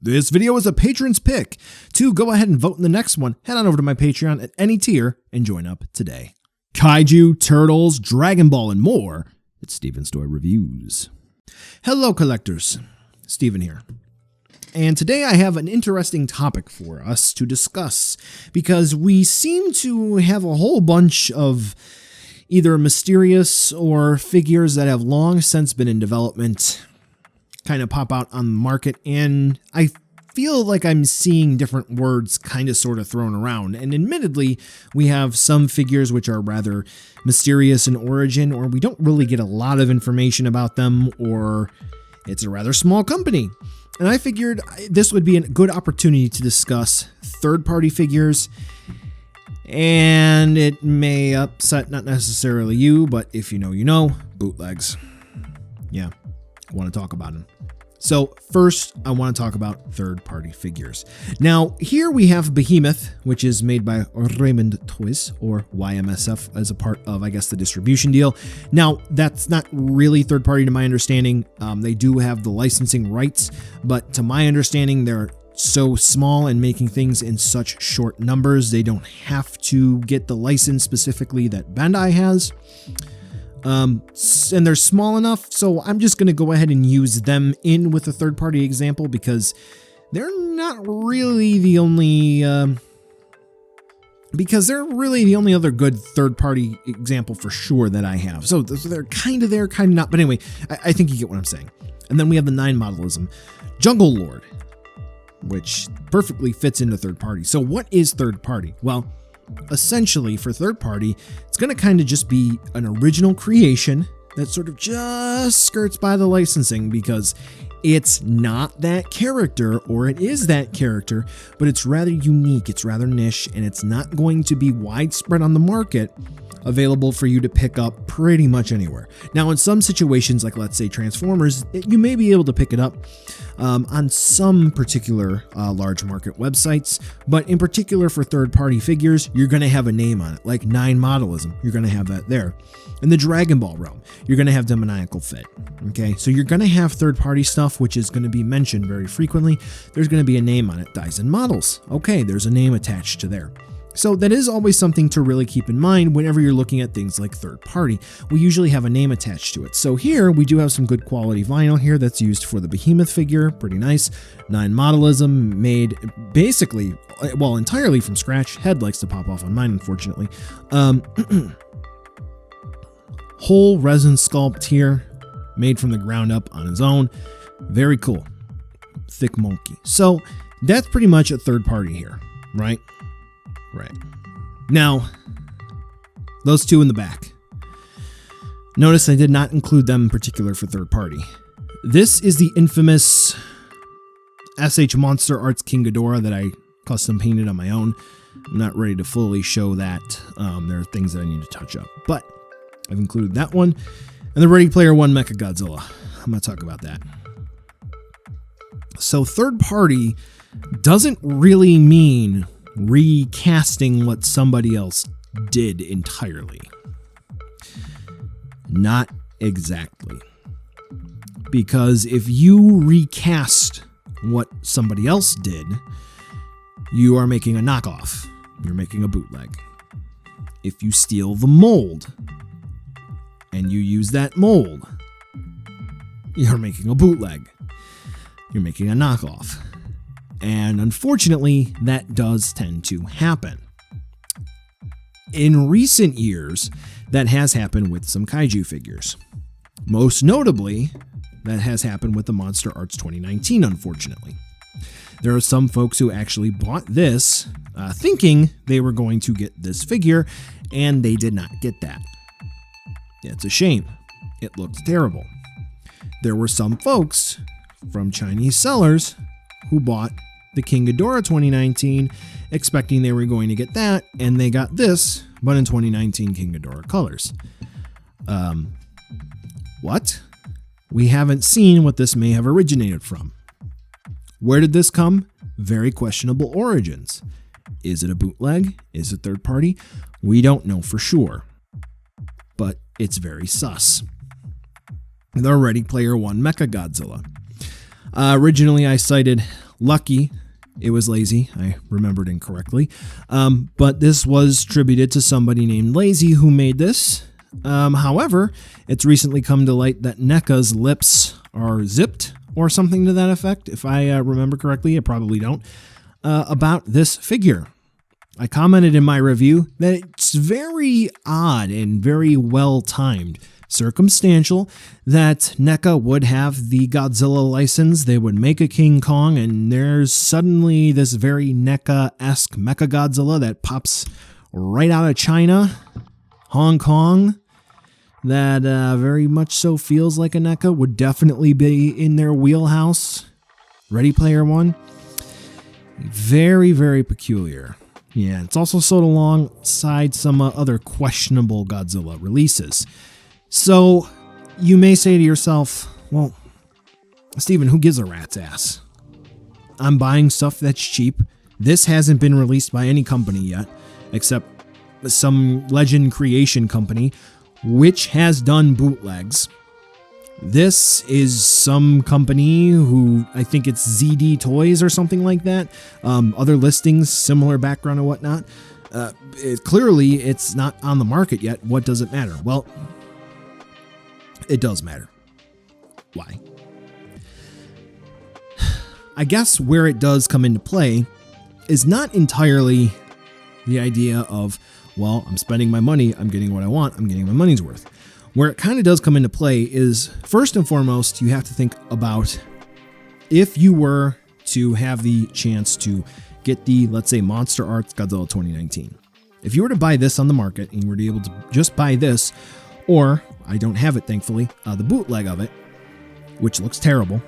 This video is a patron's pick. To go ahead and vote in the next one, head on over to my Patreon at any tier and join up today. Kaiju, Turtles, Dragon Ball, and more. It's Steven's Toy Reviews. Hello, collectors. Steven here. And today I have an interesting topic for us to discuss because we seem to have a whole bunch of either mysterious or figures that have long since been in development kind of pop out on the market, and I feel like I'm seeing different words kind of sort of thrown around. And admittedly, we have some figures which are rather mysterious in origin, or we don't really get a lot of information about them, or it's a rather small company. And I figured this would be a good opportunity to discuss third-party figures, and it may upset not necessarily you, but if you know, bootlegs. Yeah, I want to talk about them. So first, I want to talk about third-party figures. Now, here we have Behemoth, which is made by Raymond Toys, or YMSF, as a part of, I guess, the distribution deal. Now, that's not really third-party to my understanding. They do have the licensing rights, but to my understanding, they're so small and making things in such short numbers, they don't have to get the license specifically that Bandai has. And they're small enough, so I'm just going to go ahead and use them in with a third-party example because they're not really the only, other good third-party example for sure that I have. So they're kind of there, kind of not. But anyway, I think you get what I'm saying. And then we have the 9 modelism Jungle Lord, which perfectly fits into third-party. So what is third-party? Well, essentially, for third party, it's going to kind of just be an original creation that sort of just skirts by the licensing because it's not that character, or it is that character, but it's rather unique, it's rather niche, and it's not going to be widespread on the market, available for you to pick up pretty much anywhere. Now, in some situations, like let's say Transformers, you may be able to pick it up on some particular large market websites, but in particular for third-party figures, you're going to have a name on it, like 9 modelism. You're going to have that there. In the Dragon Ball realm, you're going to have Demoniacal Fit. Okay, so you're going to have third-party stuff, which is going to be mentioned very frequently. There's going to be a name on it. Dyson Models. Okay, there's a name attached to there. So that is always something to really keep in mind whenever you're looking at things like third party. We usually have a name attached to it. So here we do have some good quality vinyl here that's used for the Behemoth figure. Pretty nice. 9 modelism, made basically, well, entirely from scratch. Head likes to pop off on mine, unfortunately. Whole resin sculpt here, made from the ground up on its own. Very cool. Thick monkey. So that's pretty much a third party here, right? Right. Now, those 2 in the back. Notice I did not include them in particular for third party. This is the infamous SH Monster Arts King Ghidorah that I custom painted on my own. I'm not ready to fully show that. There are things that I need to touch up, but I've included that one. And the Ready Player One Mechagodzilla. I'm going to talk about that. So third party doesn't really mean recasting what somebody else did entirely. Not exactly. Because if you recast what somebody else did, you are making a knockoff. You're making a bootleg. If you steal the mold and you use that mold, you're making a bootleg. You're making a knockoff. And unfortunately, that does tend to happen. In recent years, that has happened with some Kaiju figures. Most notably, that has happened with the Monster Arts 2019, unfortunately. There are some folks who actually bought this thinking they were going to get this figure, and they did not get that. It's a shame. It looked terrible. There were some folks from Chinese sellers who bought the King Ghidorah 2019, expecting they were going to get that, and they got this, but in 2019 King Ghidorah colors. What? We haven't seen what this may have originated from. Where did this come? Very questionable origins. Is it a bootleg? Is it third party? We don't know for sure, but it's very sus. The Ready Player One Mechagodzilla. Originally, I cited Lucky it was Lazy. I remembered incorrectly. But this was attributed to somebody named Lazy who made this. However, it's recently come to light that NECA's lips are zipped or something to that effect. If I remember correctly, I probably don't. About this figure. I commented in my review that it's very odd and very well timed. Circumstantial that NECA would have the Godzilla license, they would make a King Kong, and there's suddenly this very NECA-esque Mechagodzilla that pops right out of China, Hong Kong, that very much so feels like a NECA, would definitely be in their wheelhouse. Ready Player One. Very, very peculiar. Yeah, it's also sold alongside some other questionable Godzilla releases. So, you may say to yourself, well, Steven, who gives a rat's ass? I'm buying stuff that's cheap. This hasn't been released by any company yet, except some Legend Creation company, which has done bootlegs. This is some company who, I think it's ZD Toys or something like that. Other listings, similar background and whatnot. Clearly, it's not on the market yet. What does it matter? Well, it does matter. Why? I guess where it does come into play is not entirely the idea of, well, I'm spending my money, I'm getting what I want, I'm getting my money's worth. Where it kind of does come into play is, first and foremost, you have to think about if you were to have the chance to get the, let's say, Monster Arts Godzilla 2019. If you were to buy this on the market and you were to be able to just buy this, or, I don't have it thankfully, the bootleg of it, which looks terrible.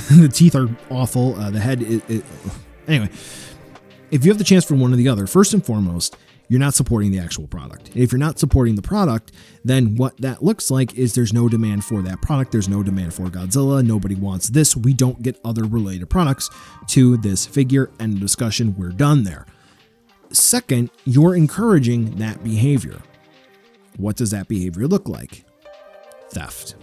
The teeth are awful. The head anyway, if you have the chance for one or the other, first and foremost, you're not supporting the actual product. If you're not supporting the product, then what that looks like is there's no demand for that product. There's no demand for Godzilla. Nobody wants this. We don't get other related products to this figure. End of discussion. We're done there. Second, you're encouraging that behavior. What does that behavior look like? Theft.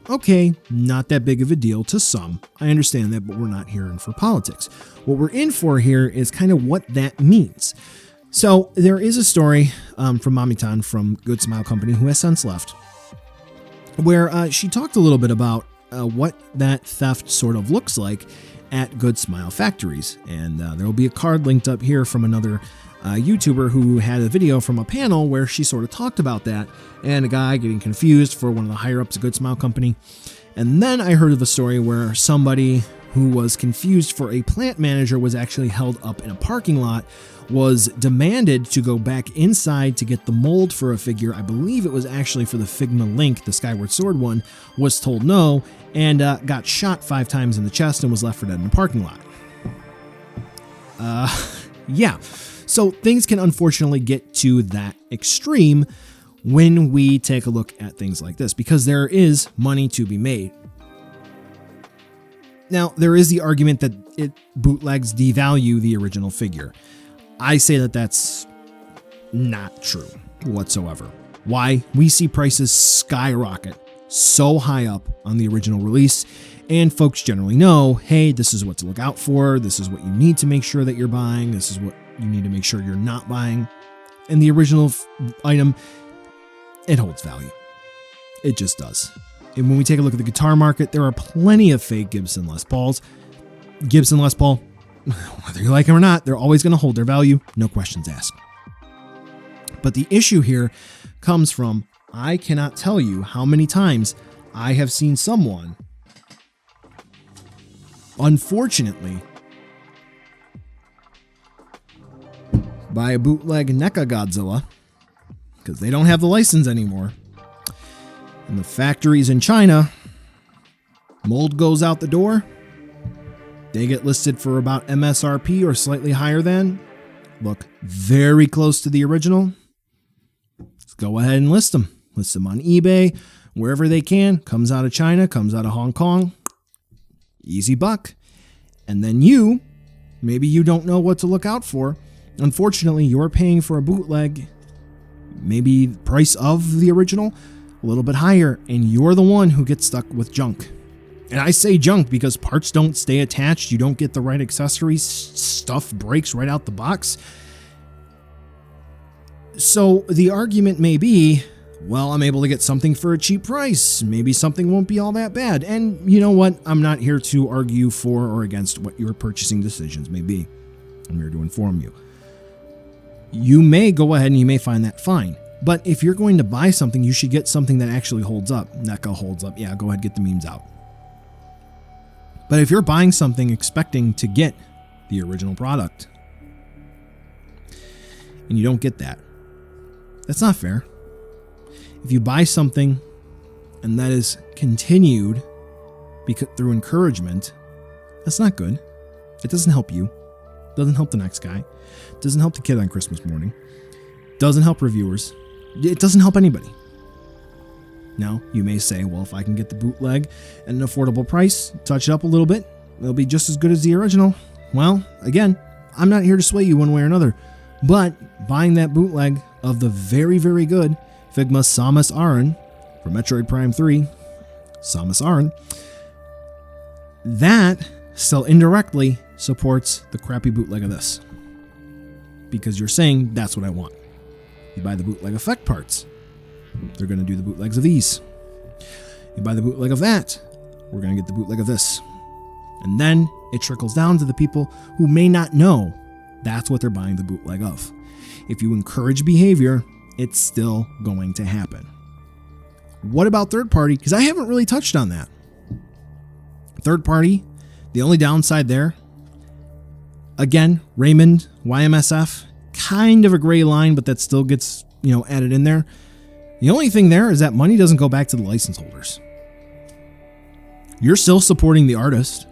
Okay, not that big of a deal to some. I understand that, but we're not here in for politics. What we're in for here is kind of what that means. So there is a story from Mamitan from Good Smile Company, who has since left, where she talked a little bit about what that theft sort of looks like at Good Smile factories. And there will be a card linked up here from another YouTuber who had a video from a panel where she sort of talked about that, and a guy getting confused for one of the higher ups of Good Smile Company. And then I heard of a story where somebody who was confused for a plant manager was actually held up in a parking lot, was demanded to go back inside to get the mold for a figure. I believe it was actually for the Figma Link, the Skyward Sword one, was told no, and got shot 5 times in the chest and was left for dead in a parking lot. Yeah. So things can unfortunately get to that extreme when we take a look at things like this, because there is money to be made. Now, there is the argument that bootlegs devalue the original figure. I say that that's not true whatsoever. Why? We see prices skyrocket so high up on the original release, and folks generally know, hey, this is what to look out for, this is what you need to make sure that you're buying, this is what you need to make sure you're not buying. And the original item, it holds value. It just does. And when we take a look at the guitar market, there are plenty of fake Gibson Les Pauls. Gibson Les Paul, whether you like them or not, they're always going to hold their value, no questions asked. But the issue here comes from, I cannot tell you how many times I have seen someone, unfortunately, buy a bootleg NECA Godzilla, because they don't have the license anymore, and the factories in China, mold goes out the door, they get listed for about MSRP or slightly higher than, look very close to the original. Let's go ahead and list them. List them on eBay, wherever they can. Comes out of China, comes out of Hong Kong. Easy buck. And then maybe you don't know what to look out for. Unfortunately, you're paying for a bootleg, maybe the price of the original, a little bit higher, and you're the one who gets stuck with junk. And I say junk because parts don't stay attached. You don't get the right accessories. Stuff breaks right out the box. So the argument may be, well, I'm able to get something for a cheap price. Maybe something won't be all that bad. And you know what? I'm not here to argue for or against what your purchasing decisions may be. I'm here to inform you. You may go ahead and you may find that fine. But if you're going to buy something, you should get something that actually holds up. NECA holds up. Yeah, go ahead, get the memes out. But if you're buying something expecting to get the original product and you don't get that, that's not fair. If you buy something and that is continued through encouragement, that's not good. It doesn't help you. It doesn't help the next guy. It doesn't help the kid on Christmas morning. It doesn't help reviewers. It doesn't help anybody. Now, you may say, well, if I can get the bootleg at an affordable price, touch it up a little bit, it'll be just as good as the original. Well, again, I'm not here to sway you one way or another, but buying that bootleg of the very, very good Figma Samus Aran from Metroid Prime 3, Samus Aran, that still indirectly supports the crappy bootleg of this. Because you're saying, that's what I want. You buy the bootleg effect parts, they're going to do the bootlegs of these. You buy the bootleg of that, we're going to get the bootleg of this. And then it trickles down to the people who may not know that's what they're buying the bootleg of. If you encourage behavior, it's still going to happen. What about third party? Because I haven't really touched on that. Third party, the only downside there, again, Raymond, YMSF, kind of a gray line, but that still gets, added in there. The only thing there is that money doesn't go back to the license holders. You're still supporting the artist.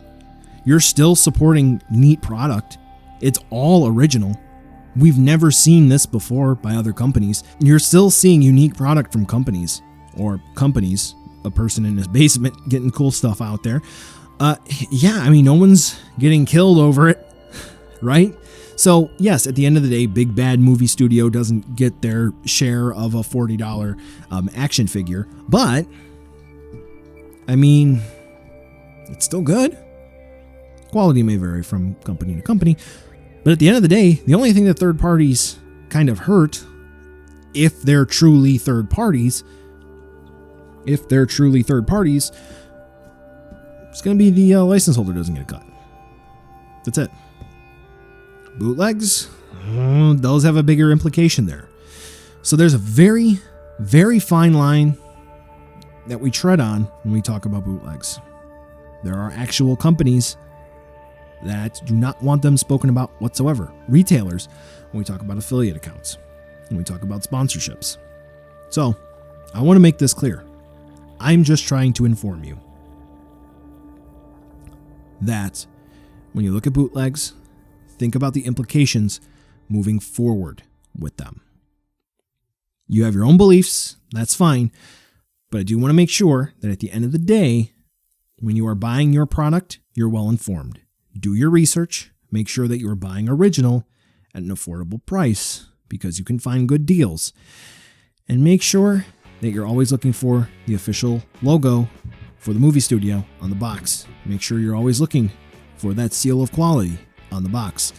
You're still supporting neat product. It's all original. We've never seen this before by other companies. You're still seeing unique product from companies, a person in his basement getting cool stuff out there. No one's getting killed over it, right? So yes, at the end of the day, big bad movie studio doesn't get their share of a $40 action figure, but it's still good. Quality may vary from company to company, but at the end of the day, the only thing that third parties kind of hurt, if they're truly third parties, it's going to be the license holder doesn't get a cut. That's it. Bootlegs, those have a bigger implication there. So there's a very, very fine line that we tread on when we talk about bootlegs. There are actual companies that do not want them spoken about whatsoever. Retailers, when we talk about affiliate accounts, when we talk about sponsorships. So I want to make this clear. I'm just trying to inform you that when you look at bootlegs, think about the implications moving forward with them. You have your own beliefs, that's fine, but I do want to make sure that at the end of the day, when you are buying your product, you're well informed. Do your research, make sure that you are buying original at an affordable price because you can find good deals, and make sure that you're always looking for the official logo for the movie studio on the box. Make sure you're always looking for that seal of quality on the box,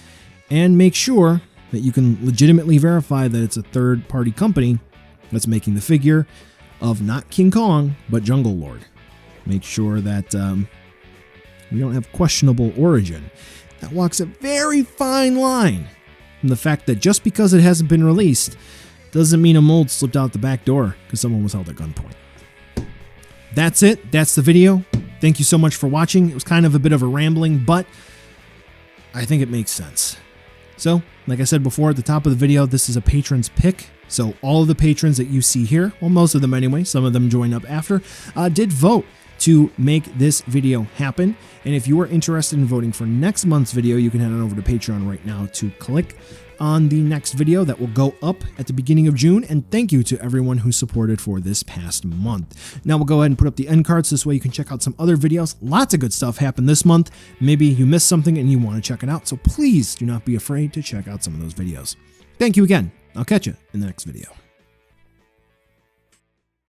and make sure that you can legitimately verify that it's a third-party company that's making the figure of not King Kong, but Jungle Lord. Make sure that we don't have questionable origin. That walks a very fine line from the fact that just because it hasn't been released doesn't mean a mold slipped out the back door because someone was held at gunpoint. That's it. That's the video. Thank you so much for watching. It was kind of a bit of a rambling, but I think it makes sense. So, like I said before at the top of the video, this is a patron's pick. So all of the patrons that you see here, well, most of them anyway, some of them joined up after, did vote to make this video happen. And if you are interested in voting for next month's video, you can head on over to Patreon right now to click on the next video that will go up at the beginning of June. And thank you to everyone who supported for this past month. Now we'll go ahead and put up the end cards. This way you can check out some other videos. Lots of good stuff happened this month. Maybe you missed something and you want to check it out. So please do not be afraid to check out some of those videos. Thank you again. I'll catch you in the next video.